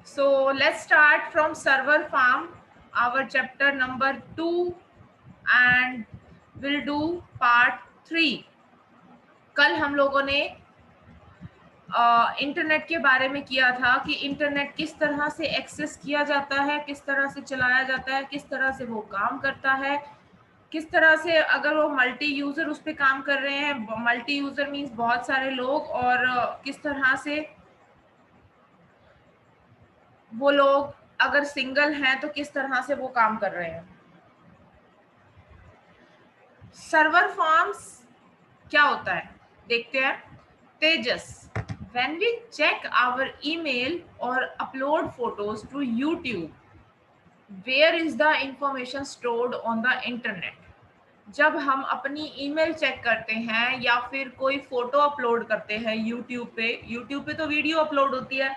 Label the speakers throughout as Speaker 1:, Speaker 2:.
Speaker 1: So let's start from server farm, our chapter number 2, and we'll do part 3. कल हम लोगों ने internet के बारे में किया था कि इंटरनेट किस तरह से एक्सेस किया जाता है, किस तरह से चलाया जाता है, किस तरह से वो काम करता है, किस तरह से अगर वो मल्टी यूजर उस पर काम कर रहे हैं, मल्टी यूजर मीन्स बहुत सारे लोग, और किस तरह से वो लोग अगर सिंगल हैं तो किस तरह से वो काम कर रहे हैं। सर्वर फॉर्म्स क्या होता है देखते हैं। तेजस, when we check our email or upload photos to YouTube, where is the information stored on the internet? जब हम अपनी ईमेल चेक करते हैं या फिर कोई फोटो अपलोड करते हैं यूट्यूब पे तो वीडियो अपलोड होती है,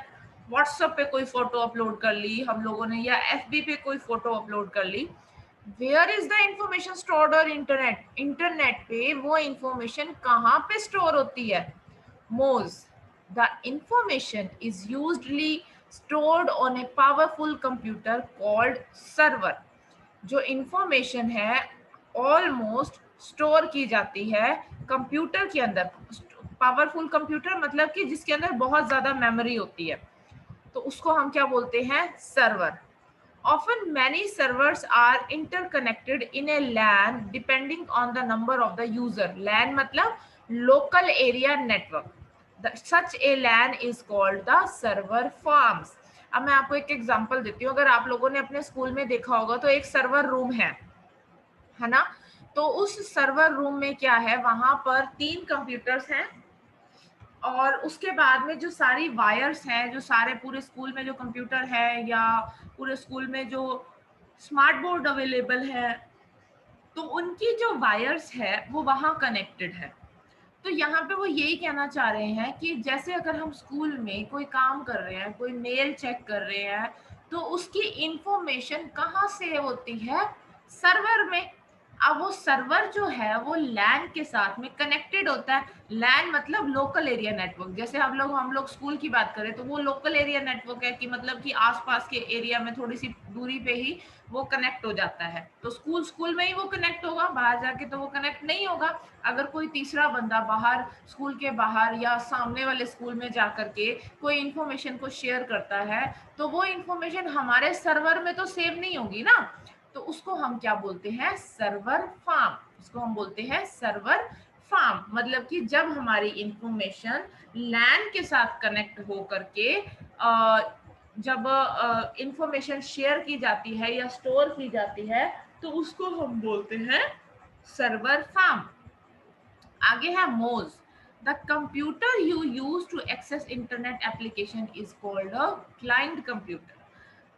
Speaker 1: व्हाट्सएप पे कोई फोटो अपलोड कर ली हम लोगों ने, या एफबी पे कोई फोटो अपलोड कर ली, where is the information stored और इंटरनेट पे वो इंफॉर्मेशन कहाँ पे स्टोर होती है? मोज, the information is usually stored on a powerful computer called server. जो इंफॉर्मेशन है ऑलमोस्ट स्टोर की जाती है कंप्यूटर के अंदर। पावरफुल कंप्यूटर मतलब कि जिसके अंदर बहुत ज्यादा मेमोरी होती है, तो उसको हम क्या बोलते हैं? Server. Often many servers are interconnected in a LAN depending on the number of the user. LAN मतलब local area network. Such a LAN is called the server farms. अब मैं आपको एक एग्जांपल देती हूँ। अगर आप लोगों ने अपने स्कूल में देखा होगा तो एक सर्वर रूम है ना? तो उस सर्वर रूम में क्या है, वहां पर 3 कंप्यूटर्स हैं, और उसके बाद में जो सारी वायर्स हैं, जो सारे पूरे स्कूल में जो कंप्यूटर है या पूरे स्कूल में जो स्मार्ट बोर्ड अवेलेबल है, तो उनकी जो वायर्स है वो वहां कनेक्टेड है। तो यहाँ पे वो यही कहना चाह रहे हैं कि जैसे अगर हम स्कूल में कोई काम कर रहे हैं, कोई मेल चेक कर रहे हैं, तो उसकी इंफॉर्मेशन कहाँ से होती है? सर्वर में। अब वो सर्वर जो है वो लैन के साथ में कनेक्टेड होता है। लैन मतलब लोकल एरिया नेटवर्क। जैसे हम लोग स्कूल की बात करें तो वो लोकल एरिया नेटवर्क है, कि मतलब कि आसपास के एरिया में थोड़ी सी दूरी पे ही वो कनेक्ट हो जाता है। तो स्कूल में ही वो कनेक्ट होगा, बाहर जाके तो वो कनेक्ट नहीं होगा। अगर कोई तीसरा बंदा बाहर, स्कूल के बाहर या सामने वाले स्कूल में जाकर के कोई इंफॉर्मेशन को शेयर करता है, तो वो इंफॉर्मेशन हमारे सर्वर में तो सेव नहीं होगी ना। तो उसको हम क्या बोलते हैं? Server farm. उसको हम बोलते हैं सर्वर फार्म। मतलब कि जब हमारी इंफॉर्मेशन लैन के साथ कनेक्ट हो करके जब इंफॉर्मेशन शेयर की जाती है या स्टोर की जाती है, तो उसको हम बोलते हैं सर्वर फार्म। आगे है मोज, the computer you use to access internet application is called a client computer.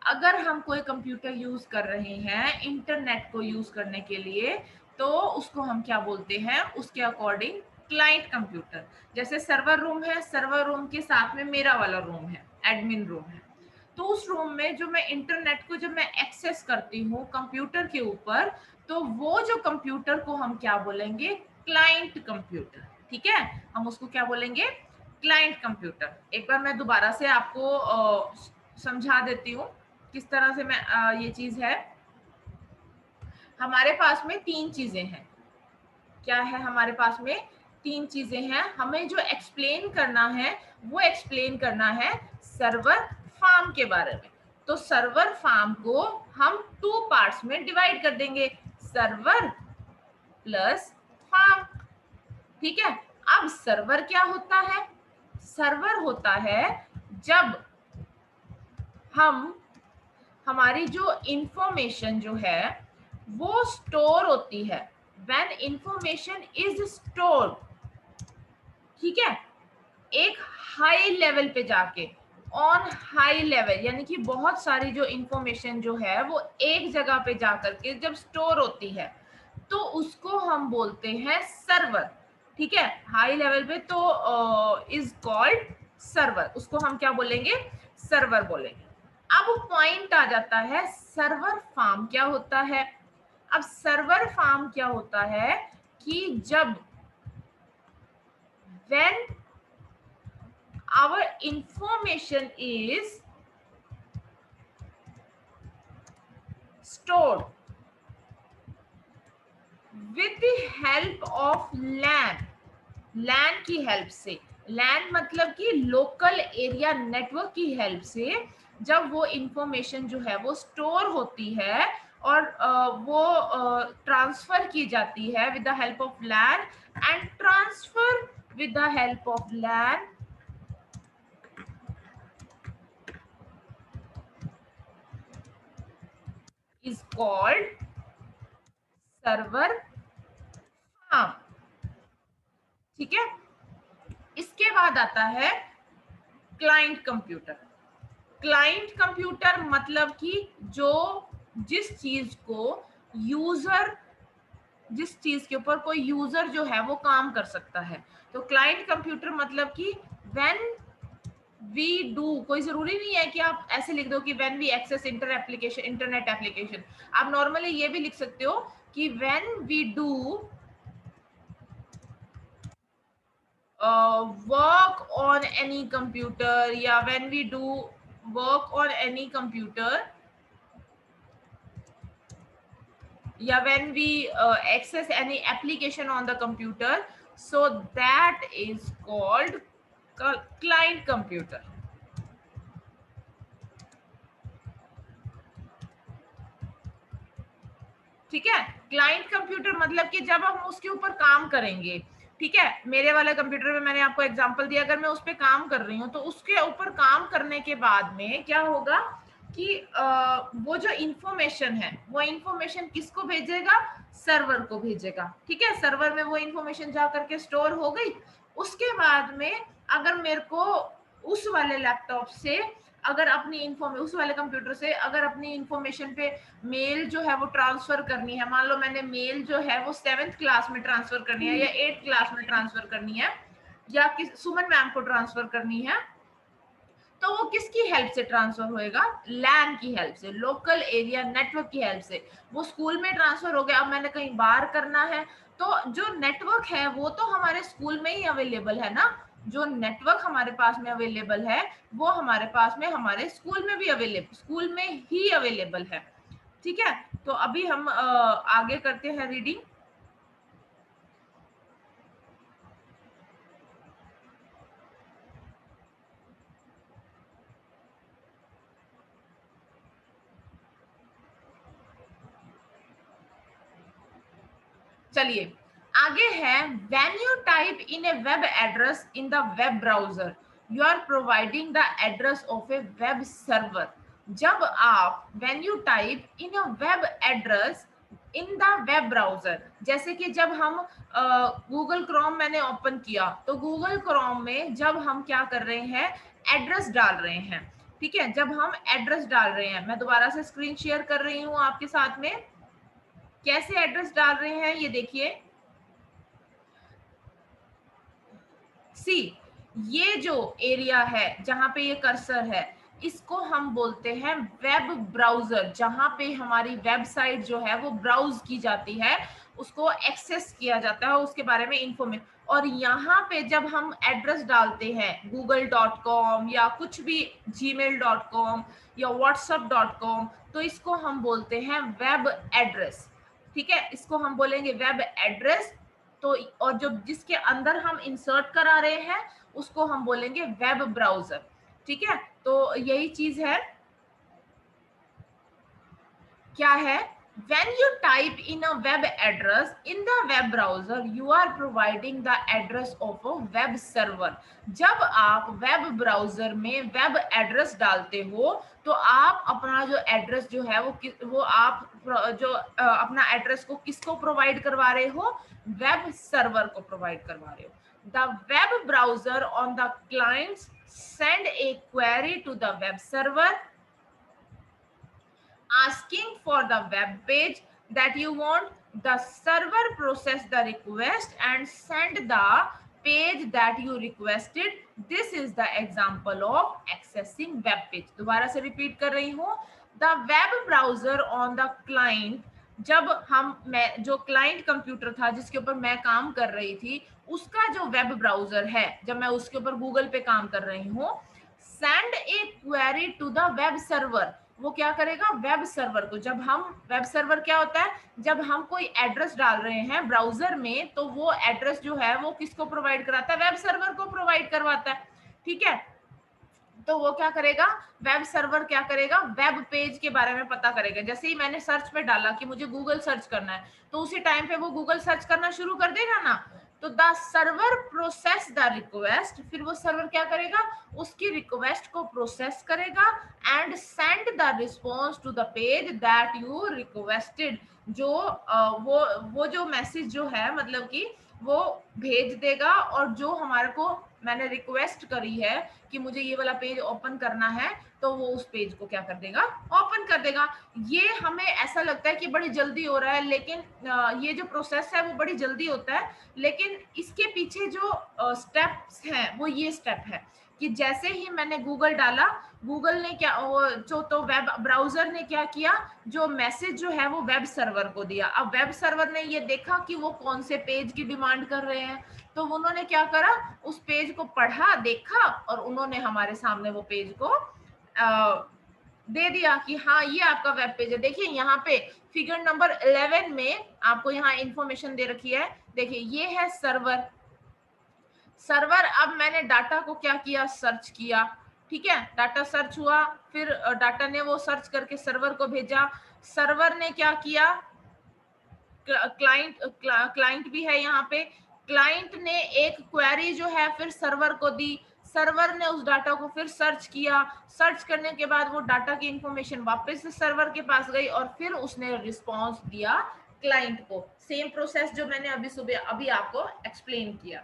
Speaker 1: अगर हम कोई कंप्यूटर यूज कर रहे हैं इंटरनेट को यूज करने के लिए, तो उसको हम क्या बोलते हैं? उसके अकॉर्डिंग क्लाइंट कंप्यूटर। जैसे सर्वर रूम है, सर्वर रूम के साथ में मेरा वाला रूम है, एडमिन रूम है। तो उस रूम में जो मैं इंटरनेट को जब मैं एक्सेस करती हूँ कंप्यूटर के ऊपर, तो वो जो कंप्यूटर को हम क्या बोलेंगे? Client computer. ठीक है, हम उसको क्या बोलेंगे? Client computer. एक बार मैं दोबारा से आपको समझा देती हूँ किस तरह से मैं ये चीज है। हमारे पास में 3 चीजें हैं। क्या है हमारे पास में? 3 चीजें हैं। हमें जो एक्सप्लेन करना है वो एक्सप्लेन करना है सर्वर फार्म के बारे में। तो सर्वर फार्म को हम 2 पार्ट्स में डिवाइड कर देंगे, सर्वर प्लस फार्म। ठीक है। अब सर्वर क्या होता है? सर्वर होता है जब हमारी जो इंफॉर्मेशन जो है वो स्टोर होती है। व्हेन इंफॉर्मेशन इज स्टोर्ड, ठीक है, एक हाई लेवल पे जाके, ऑन हाई लेवल, यानी कि बहुत सारी जो इंफॉर्मेशन जो है वो एक जगह पे जाकर के जब स्टोर होती है, तो उसको हम बोलते हैं सर्वर। ठीक है, हाई लेवल पे तो इज कॉल्ड सर्वर। उसको हम क्या बोलेंगे? सर्वर बोलेंगे। अब पॉइंट आ जाता है सर्वर फार्म क्या होता है। अब सर्वर फार्म क्या होता है कि जब when our information is stored with the help of LAN, लैन की हेल्प से। लैन मतलब कि लोकल एरिया नेटवर्क की हेल्प से जब वो इंफॉर्मेशन जो है वो स्टोर होती है और वो ट्रांसफर की जाती है with the help of LAN, and transfer with the help of LAN is called server farm. ठीक है, इसके बाद आता है क्लाइंट कंप्यूटर। क्लाइंट कंप्यूटर मतलब कि जो जिस चीज को यूजर, जिस चीज के ऊपर कोई यूजर जो है वो काम कर सकता है। तो क्लाइंट कंप्यूटर मतलब कि व्हेन वी डू, कोई जरूरी नहीं है कि आप ऐसे लिख दो कि when we access internet application. आप नॉर्मली ये भी लिख सकते हो कि when we do work on any computer, या when we do work on any computer, या when we access any application on the computer, so that is called client computer। ठीक है, क्लाइंट कंप्यूटर मतलब कि जब हम उसके ऊपर काम करेंगे। ठीक है, मेरे वाले कंप्यूटर में मैंने आपको एग्जांपल दिया, अगर मैं उस पर काम कर रही हूँ तो उसके ऊपर काम करने के बाद में क्या होगा कि वो जो इंफॉर्मेशन है वो इंफॉर्मेशन किसको भेजेगा, सर्वर को भेजेगा। ठीक है, सर्वर में वो इंफॉर्मेशन जा करके स्टोर हो गई। उसके बाद में अगर मेरे को उस वाले लैपटॉप से अगर अपनी उस वाले कंप्यूटर से अगर अपनी इंफॉर्मेशन पे मेल जो है वो ट्रांसफर करनी है, मान लो मैंने मेल जो है वो 7th क्लास में ट्रांसफर करनी है या 8th क्लास में ट्रांसफर करनी है या सुमन मैम को ट्रांसफर करनी है, तो वो किसकी हेल्प से ट्रांसफर होएगा, लैन की हेल्प से, लोकल एरिया नेटवर्क की हेल्प से। वो स्कूल में ट्रांसफर हो गया, अब मैंने कहीं बाहर करना है तो जो नेटवर्क है वो तो हमारे स्कूल में ही अवेलेबल है ना, जो नेटवर्क हमारे पास में अवेलेबल है वो हमारे पास में हमारे स्कूल में भी अवेलेबल, स्कूल में ही अवेलेबल है। ठीक है, तो अभी हम आगे करते हैं रीडिंग। चलिए आगे है, when you type in a web address in the web browser you are providing the address of a web server. जब आप when you type in a web address in the web browser, जैसे कि जब हम Google Chrome मैंने open किया तो Google Chrome में जब हम क्या कर रहे हैं, एड्रेस डाल रहे हैं। ठीक है, जब हम एड्रेस डाल रहे हैं, मैं दोबारा से स्क्रीन शेयर कर रही हूँ आपके साथ में, कैसे एड्रेस डाल रहे हैं ये देखिए। सी, ये जो एरिया है जहां पे ये कर्सर है इसको हम बोलते हैं वेब ब्राउजर, जहां पे हमारी वेबसाइट जो है वो ब्राउज की जाती है, उसको एक्सेस किया जाता है, उसके बारे में इंफॉर्मेशन। और यहाँ पे जब हम एड्रेस डालते हैं google.com या कुछ भी gmail.com या whatsapp.com, तो इसको हम बोलते हैं वेब एड्रेस। ठीक है, इसको हम बोलेंगे वेब एड्रेस। तो और जो जिसके अंदर हम इंसर्ट करा रहे हैं उसको हम बोलेंगे वेब ब्राउजर। ठीक है, तो यही चीज है, क्या है, when you type in a web address in the web browser you are providing the address of a web server। जब आप वेब ब्राउजर में वेब एड्रेस डालते हो तो आप अपना जो एड्रेस जो है वो आप जो अपना एड्रेस को किसको प्रोवाइड करवा रहे हो, वेब सर्वर को प्रोवाइड करवा रहे हो। The web browser on the clients send a query to the web server asking for the web page that you want. The server process the request and send the page that you requested. This is the example of accessing web page। दोबारा से repeat कर रही हूँ, the web browser on the client, जब मैं जो client computer था जिसके ऊपर मैं काम कर रही थी उसका जो वेब ब्राउजर है, जब मैं उसके ऊपर गूगल पे काम कर रही हूँ, send a query to the web server, वो क्या करेगा, वेब सर्वर को, जब हम वेब सर्वर क्या होता है, जब हम कोई एड्रेस डाल रहे हैं ब्राउजर में तो वो एड्रेस जो है वो किसको प्रोवाइड कराता है, वेब सर्वर को प्रोवाइड करवाता है, ठीक है। तो वो क्या करेगा, वेब सर्वर क्या करेगा, वेब पेज के बारे में पता करेगा। जैसे ही मैंने सर्च में डाला कि मुझे गूगल सर्च करना है, तो उसी टाइम पे वो गूगल सर्च करना शुरू कर देगा ना। तो the server process the request, फिर वो सर्वर क्या करेगा, उसकी रिक्वेस्ट को प्रोसेस करेगा and send the response to the page that you requested. जो वो जो मैसेज जो है मतलब कि वो भेज देगा, और जो हमारे को मैंने रिक्वेस्ट करी है कि मुझे ये वाला पेज ओपन करना है, तो वो उस पेज को क्या कर देगा, ओपन कर देगा। ये हमें ऐसा लगता है कि बड़ी जल्दी हो रहा है, लेकिन ये जो प्रोसेस है वो बड़ी जल्दी होता है, लेकिन इसके पीछे जो स्टेप्स हैं वो ये स्टेप है कि जैसे ही मैंने गूगल डाला, गूगल ने क्या जो तो वेब ब्राउजर ने क्या किया, जो मैसेज जो है वो वेब सर्वर को दिया। अब वेब सर्वर ने ये देखा कि वो कौन से पेज की डिमांड कर रहे हैं, तो उन्होंने क्या करा, उस पेज को पढ़ा, देखा, और उन्होंने हमारे सामने वो पेज को दे दिया कि हाँ ये आपका वेब पेज है। देखिए यहाँ पे फिगर नंबर 11 में आपको यहाँ इंफॉर्मेशन दे रखी है। देखिए ये है सर्वर, सर्वर। अब मैंने डाटा को क्या किया, सर्च किया, ठीक है, डाटा सर्च हुआ, फिर डाटा ने वो सर्च करके सर्वर को भेजा, सर्वर ने क्या किया, क्लाइंट भी है यहाँ पे, क्लाइंट ने एक क्वेरी जो है फिर सर्वर को दी, सर्वर ने उस डाटा को फिर सर्च किया, सर्च करने के बाद वो डाटा की इंफॉर्मेशन वापस से सर्वर के पास गई और फिर उसने रिस्पॉन्स दिया क्लाइंट को। सेम प्रोसेस जो मैंने अभी आपको एक्सप्लेन किया।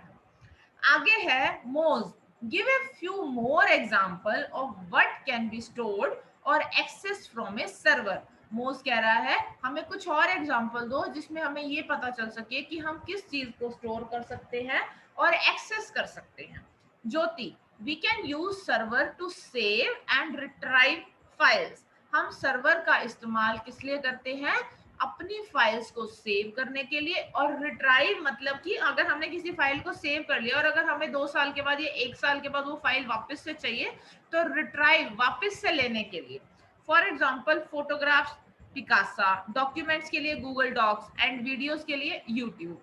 Speaker 1: आगे है मोज, give a few more example of what can be stored और एक्सेस फ्रॉम ए सर्वर। मोज कह रहा है हमें कुछ और एग्जांपल दो जिसमें हमें ये पता चल सके कि हम किस चीज को स्टोर कर सकते हैं और एक्सेस कर सकते हैं। Jyoti, we can use server to save and retrieve files. हम सर्वर का इस्तेमाल किस लिए करते हैं, अपनी फाइल्स को सेव करने के लिए, और रिट्राइव मतलब कि अगर हमने किसी फाइल को सेव कर लिया और अगर हमें 2 साल के बाद या 1 साल के बाद वो फाइल वापस से चाहिए, तो रिट्राइव वापस से लेने के लिए। For example photographs Picasa, documents के लिए गूगल डॉक्स एंड वीडियोस के लिए YouTube.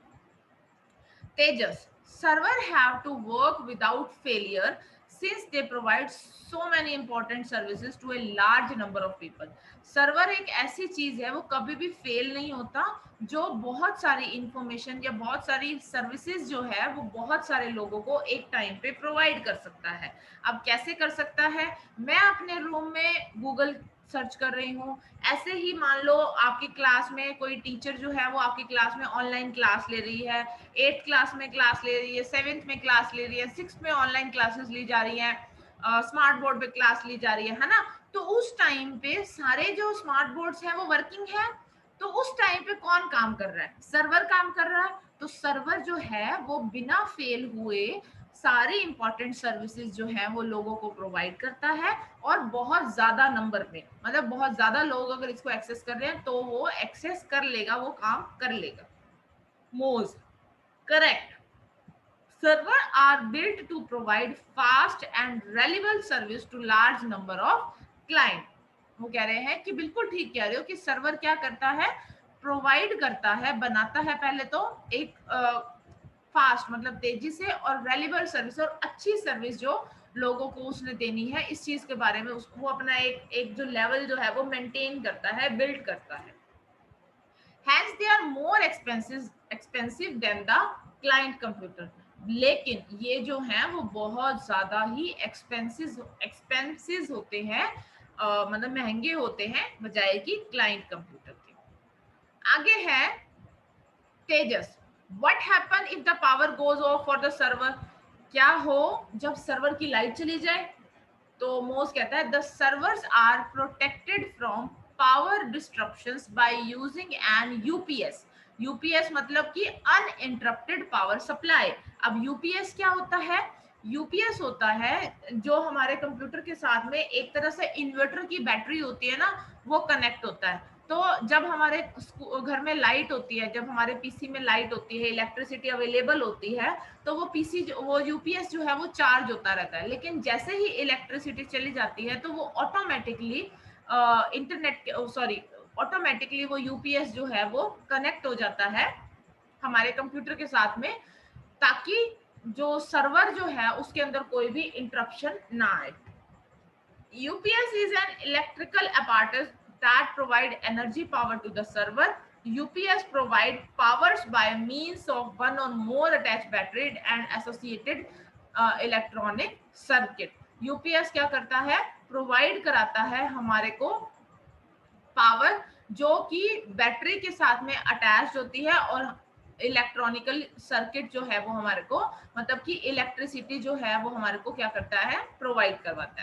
Speaker 1: Tejas, server have to work without failure since they provide so many important services to a large number of people. Server एक ऐसी चीज है वो कभी भी फेल नहीं होता, जो बहुत सारी इंफॉर्मेशन या बहुत सारी सर्विसेज जो है वो बहुत सारे लोगों को एक टाइम पे प्रोवाइड कर सकता है। अब कैसे कर सकता है, मैं अपने रूम में गूगल सर्च कर रही हूँ, ऐसे ही मान लो आपकी क्लास में कोई टीचर जो है वो आपकी क्लास में ऑनलाइन क्लास ले रही है, 8th क्लास में क्लास ले रही है, 7th में क्लास ले रही है, 6th में ऑनलाइन क्लासेस ली जा रही हैं, स्मार्ट बोर्ड पे क्लास ली जा रही है ना। तो उस टाइम पे सारे जो स्मार्ट बोर्ड्स हैं वो वर्किंग है, तो उस टाइम पे कौन काम कर रहा है, सर्वर काम कर रहा है। तो सर्वर जो है वो बिना फेल हुए सारी इंपॉर्टेंट सर्विसेज जो है वो लोगों को प्रोवाइड करता है, और बहुत ज्यादा नंबर में, मतलब बहुत ज्यादा लोग अगर इसको एक्सेस कर रहे हैं तो वो एक्सेस कर लेगा, वो काम कर लेगा। मोज, correct. Server are built to provide fast and relevant service to large number of client। वो कह रहे हैं कि बिल्कुल ठीक कह रहे हो कि सर्वर क्या करता है, प्रोवाइड करता है, बनाता है पहले तो एक फास्ट मतलब तेजी से और रेलिवेंट सर्विस और अच्छी सर्विस जो लोगों को उसने देनी है, इस चीज के बारे में वो अपना एक जो लेवल जो है वो मेंटेन करता है, बिल्ड करता है। Hence they are more expensive than the client computer। लेकिन ये जो हैं वो बहुत ज्यादा ही एक्सपेंसिव होते हैं, मतलब महंगे होते हैं बजाय कि क्लाइंट कंप्यूटर के। आगे है Tejas, what happen if the power goes off for the server. क्या हो जब सर्वर की लाइट चली जाए, तो मोस कहता है the servers are protected from power disruptions by using an UPS. UPS मतलब कि अनइंटरप्टेड पावर सप्लाई। अब यूपीएस क्या होता है, यूपीएस होता है जो हमारे कंप्यूटर के साथ में एक तरह से इन्वर्टर की बैटरी होती है ना, वो कनेक्ट होता है। तो जब हमारे घर में लाइट होती है, जब हमारे पीसी में लाइट होती है, इलेक्ट्रिसिटी अवेलेबल होती है, तो वो पीसी वो यूपीएस जो है वो चार्ज होता रहता है। लेकिन जैसे ही इलेक्ट्रिसिटी चली जाती है तो वो ऑटोमेटिकली इंटरनेट सॉरी ऑटोमेटिकली वो यूपीएस जो है वो कनेक्ट हो जाता है हमारे कंप्यूटर के साथ में, ताकि जो सर्वर जो है उसके अंदर कोई भी इंटरप्शन ना आए। UPS is an electrical apparatus that provide energy power to the server. UPS provide powers by means of one or more attached battery and associated electronic circuit. UPS क्या करता है, प्रोवाइड कराता है हमारे को पावर, जो कि बैटरी के साथ में अटैच होती है, और इलेक्ट्रॉनिकल सर्किट जो है वो हमारे को, मतलब कि इलेक्ट्रिसिटी जो है वो हमारे को क्या करता है, प्रोवाइड करवाता है।